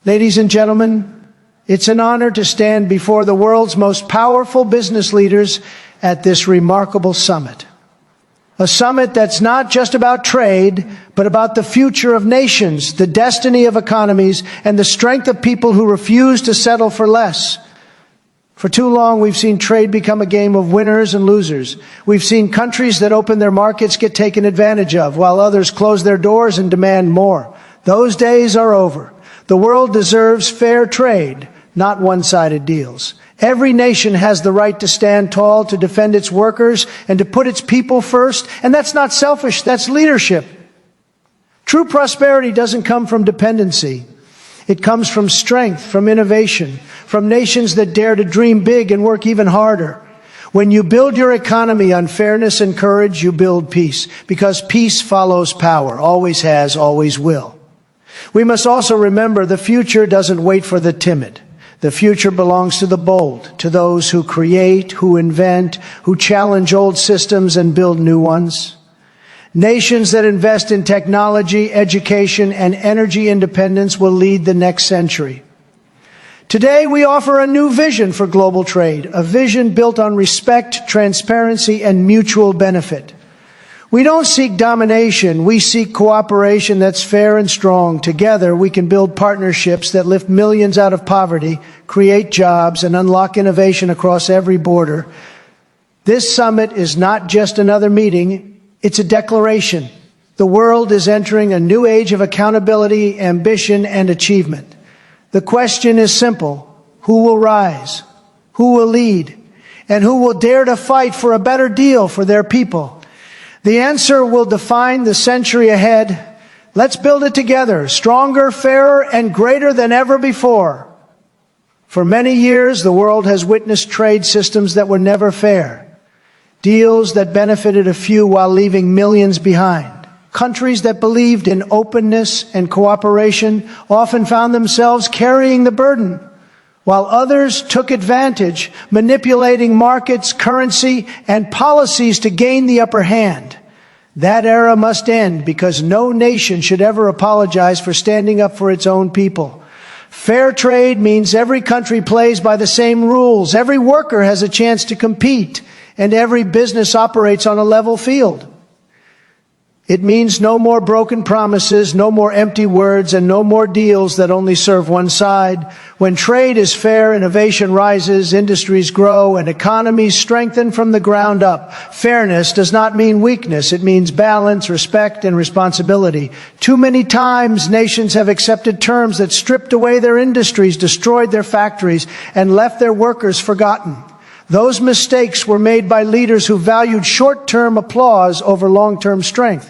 Ladies and gentlemen, it's an honor to stand before the world's most powerful business leaders at this remarkable summit. A summit that's not just about trade, but about the future of nations, the destiny of economies, and the strength of people who refuse to settle for less. For too long, we've seen trade become a game of winners and losers. We've seen countries that open their markets get taken advantage of, while others close their doors and demand more. Those days are over. The world deserves fair trade, not one-sided deals. Every nation has the right to stand tall, to defend its workers, and to put its people first. And that's not selfish, that's leadership. True prosperity doesn't come from dependency. It comes from strength, from innovation, from nations that dare to dream big and work even harder. When you build your economy on fairness and courage, you build peace, because peace follows power, always has, always will. We must also remember the future doesn't wait for the timid. The future belongs to the bold, to those who create, who invent, who challenge old systems and build new ones. Nations that invest in technology, education, and energy independence will lead the next century. Today, we offer a new vision for global trade, a vision built on respect, transparency, and mutual benefit. We don't seek domination, we seek cooperation that's fair and strong. Together, we can build partnerships that lift millions out of poverty, create jobs, and unlock innovation across every border. This summit is not just another meeting, it's a declaration. The world is entering a new age of accountability, ambition, and achievement. The question is simple: who will rise? Who will lead? And who will dare to fight for a better deal for their people? The answer will define the century ahead. Let's build it together, stronger, fairer, and greater than ever before. For many years, the world has witnessed trade systems that were never fair. Deals that benefited a few while leaving millions behind. Countries that believed in openness and cooperation often found themselves carrying the burden, while others took advantage, manipulating markets, currency, and policies to gain the upper hand. That era must end, because no nation should ever apologize for standing up for its own people. Fair trade means every country plays by the same rules, every worker has a chance to compete, and every business operates on a level field. It means no more broken promises, no more empty words, and no more deals that only serve one side. When trade is fair, innovation rises, industries grow, and economies strengthen from the ground up. Fairness does not mean weakness. It means balance, respect, and responsibility. Too many times, nations have accepted terms that stripped away their industries, destroyed their factories, and left their workers forgotten. Those mistakes were made by leaders who valued short-term applause over long-term strength.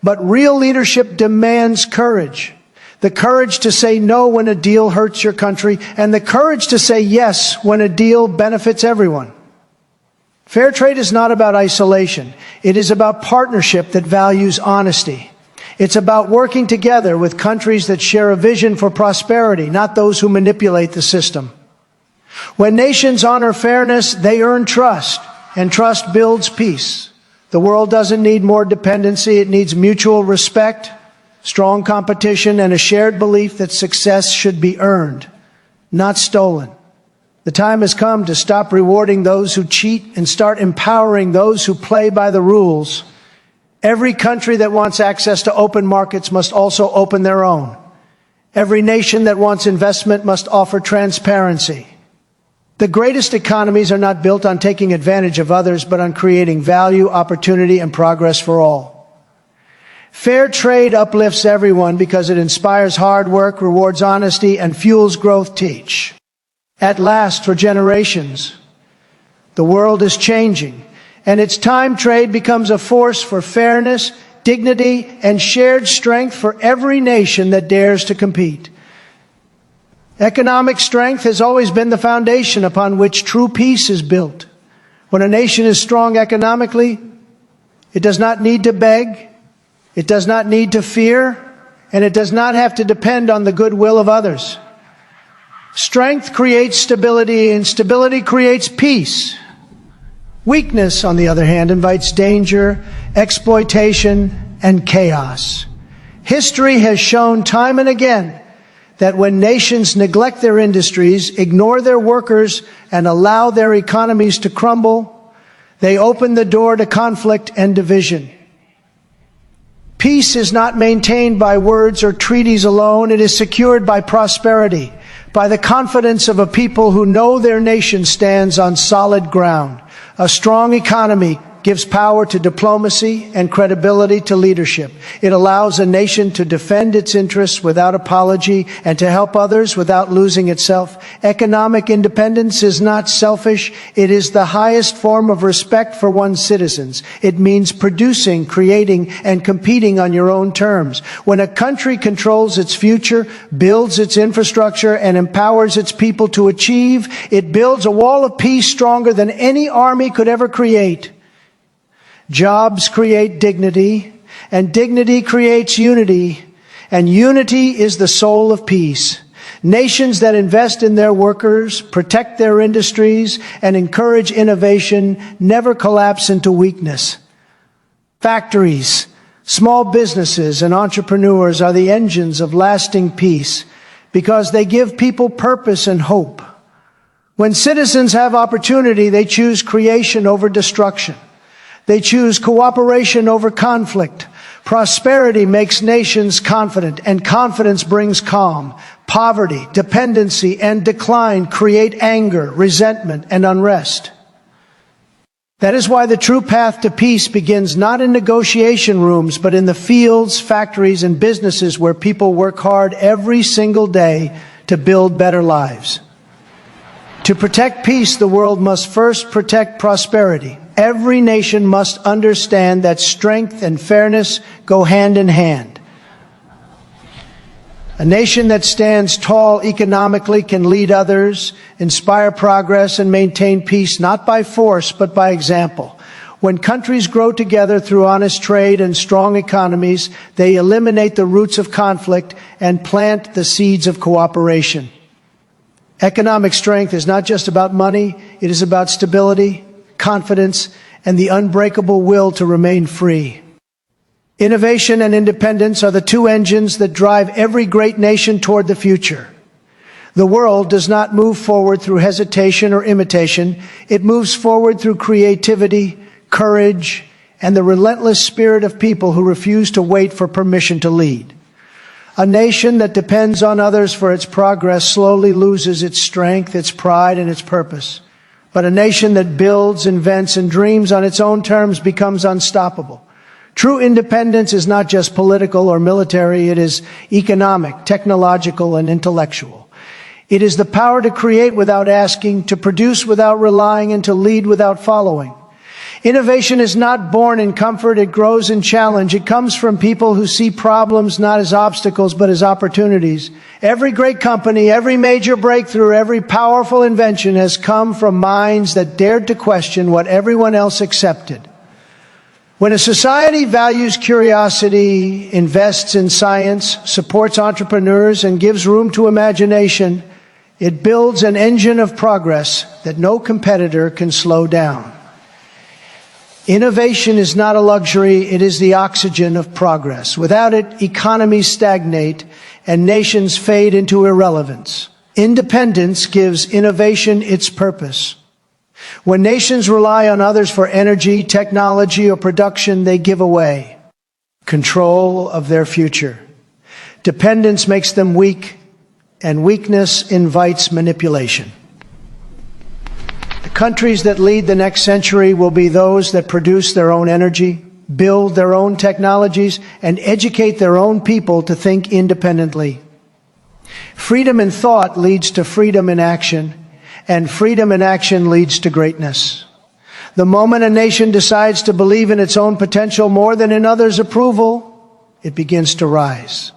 But real leadership demands courage. The courage to say no when a deal hurts your country, and the courage to say yes when a deal benefits everyone. Fair trade is not about isolation. It is about partnership that values honesty. It's about working together with countries that share a vision for prosperity, not those who manipulate the system. When nations honor fairness, they earn trust, and trust builds peace. The world doesn't need more dependency. It needs mutual respect, strong competition, and a shared belief that success should be earned, not stolen. The time has come to stop rewarding those who cheat and start empowering those who play by the rules. Every country that wants access to open markets must also open their own. Every nation that wants investment must offer transparency. The greatest economies are not built on taking advantage of others, but on creating value, opportunity, and progress for all. Fair trade uplifts everyone because it inspires hard work, rewards honesty, and fuels growth. Teach. At last, for generations, the world is changing, and it's time trade becomes a force for fairness, dignity, and shared strength for every nation that dares to compete. Economic strength has always been the foundation upon which true peace is built. When a nation is strong economically, it does not need to beg, it does not need to fear, and it does not have to depend on the goodwill of others. Strength creates stability, and stability creates peace. Weakness, on the other hand, invites danger, exploitation, and chaos. History has shown time and again that when nations neglect their industries, ignore their workers, and allow their economies to crumble, they open the door to conflict and division. Peace is not maintained by words or treaties alone. It is secured by prosperity, by the confidence of a people who know their nation stands on solid ground. A strong economy gives power to diplomacy and credibility to leadership. It allows a nation to defend its interests without apology and to help others without losing itself. Economic independence is not selfish. It is the highest form of respect for one's citizens. It means producing, creating, and competing on your own terms. When a country controls its future, builds its infrastructure, and empowers its people to achieve, it builds a wall of peace stronger than any army could ever create. Jobs create dignity, and dignity creates unity, and unity is the soul of peace. Nations that invest in their workers, protect their industries, and encourage innovation never collapse into weakness. Factories, small businesses, and entrepreneurs are the engines of lasting peace because they give people purpose and hope. When citizens have opportunity, they choose creation over destruction. They choose cooperation over conflict. Prosperity makes nations confident, and confidence brings calm. Poverty, dependency, and decline create anger, resentment, and unrest. That is why the true path to peace begins not in negotiation rooms, but in the fields, factories, and businesses where people work hard every single day to build better lives. To protect peace, the world must first protect prosperity. Every nation must understand that strength and fairness go hand in hand. A nation that stands tall economically can lead others, inspire progress, and maintain peace not by force but by example. When countries grow together through honest trade and strong economies, they eliminate the roots of conflict and plant the seeds of cooperation. Economic strength is not just about money, it is about stability, confidence, and the unbreakable will to remain free. Innovation and independence are the two engines that drive every great nation toward the future. The world does not move forward through hesitation or imitation. It moves forward through creativity, courage, and the relentless spirit of people who refuse to wait for permission to lead. A nation that depends on others for its progress slowly loses its strength, its pride, and its purpose. But a nation that builds, invents, and dreams on its own terms becomes unstoppable. True independence is not just political or military, it is economic, technological, and intellectual. It is the power to create without asking, to produce without relying, and to lead without following. Innovation is not born in comfort, it grows in challenge. It comes from people who see problems not as obstacles, but as opportunities. Every great company, every major breakthrough, every powerful invention has come from minds that dared to question what everyone else accepted. When a society values curiosity, invests in science, supports entrepreneurs, and gives room to imagination, it builds an engine of progress that no competitor can slow down. Innovation is not a luxury, it is the oxygen of progress. Without it, economies stagnate and nations fade into irrelevance. Independence gives innovation its purpose. When nations rely on others for energy, technology, or production, they give away control of their future. Dependence makes them weak, and weakness invites manipulation. The countries that lead the next century will be those that produce their own energy, build their own technologies, and educate their own people to think independently. Freedom in thought leads to freedom in action, and freedom in action leads to greatness. The moment a nation decides to believe in its own potential more than in others' approval, it begins to rise.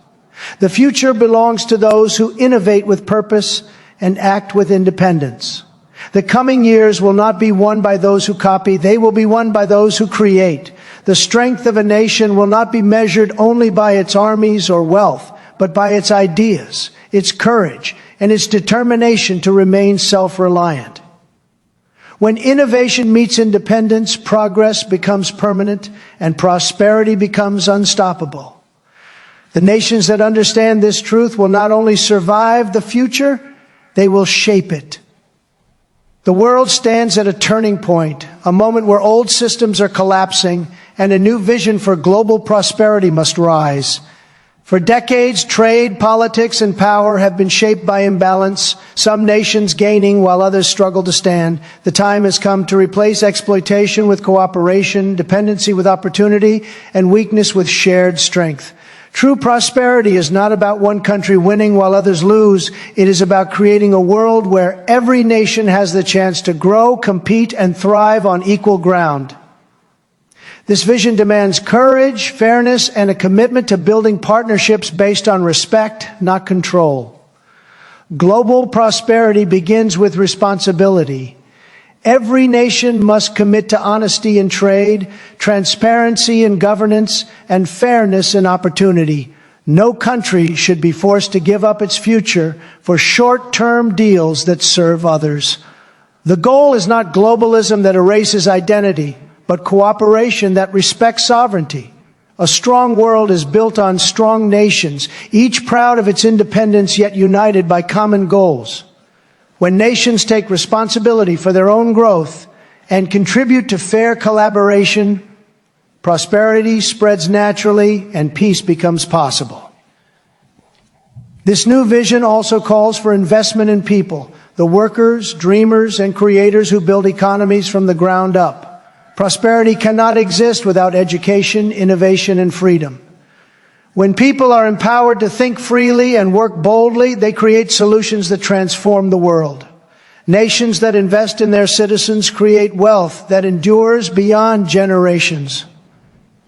The future belongs to those who innovate with purpose and act with independence. The coming years will not be won by those who copy, they will be won by those who create. The strength of a nation will not be measured only by its armies or wealth, but by its ideas, its courage, and its determination to remain self-reliant. When innovation meets independence, progress becomes permanent and prosperity becomes unstoppable. The nations that understand this truth will not only survive the future, they will shape it. The world stands at a turning point, a moment where old systems are collapsing and a new vision for global prosperity must rise. For decades, trade, politics, and power have been shaped by imbalance, some nations gaining while others struggle to stand. The time has come to replace exploitation with cooperation, dependency with opportunity, and weakness with shared strength. True prosperity is not about one country winning while others lose. It is about creating a world where every nation has the chance to grow, compete, and thrive on equal ground. This vision demands courage, fairness, and a commitment to building partnerships based on respect, not control. Global prosperity begins with responsibility. Every nation must commit to honesty in trade, transparency in governance, and fairness in opportunity. No country should be forced to give up its future for short-term deals that serve others. The goal is not globalism that erases identity, but cooperation that respects sovereignty. A strong world is built on strong nations, each proud of its independence yet united by common goals. When nations take responsibility for their own growth and contribute to fair collaboration, prosperity spreads naturally and peace becomes possible. This new vision also calls for investment in people, the workers, dreamers, and creators who build economies from the ground up. Prosperity cannot exist without education, innovation, and freedom. When people are empowered to think freely and work boldly, they create solutions that transform the world. Nations that invest in their citizens create wealth that endures beyond generations.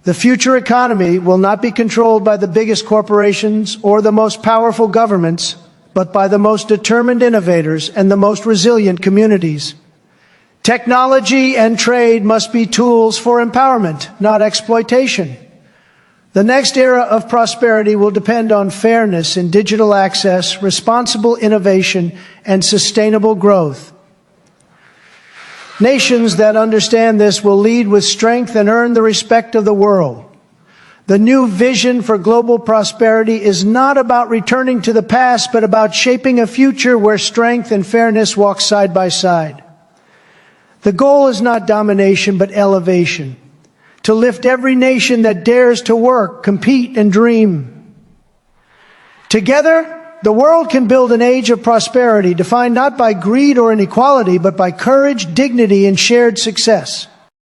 The future economy will not be controlled by the biggest corporations or the most powerful governments, but by the most determined innovators and the most resilient communities. Technology and trade must be tools for empowerment, not exploitation. The next era of prosperity will depend on fairness in digital access, responsible innovation, and sustainable growth. Nations that understand this will lead with strength and earn the respect of the world. The new vision for global prosperity is not about returning to the past, but about shaping a future where strength and fairness walk side by side. The goal is not domination, but elevation. To lift every nation that dares to work, compete, and dream. Together, the world can build an age of prosperity defined not by greed or inequality, but by courage, dignity, and shared success.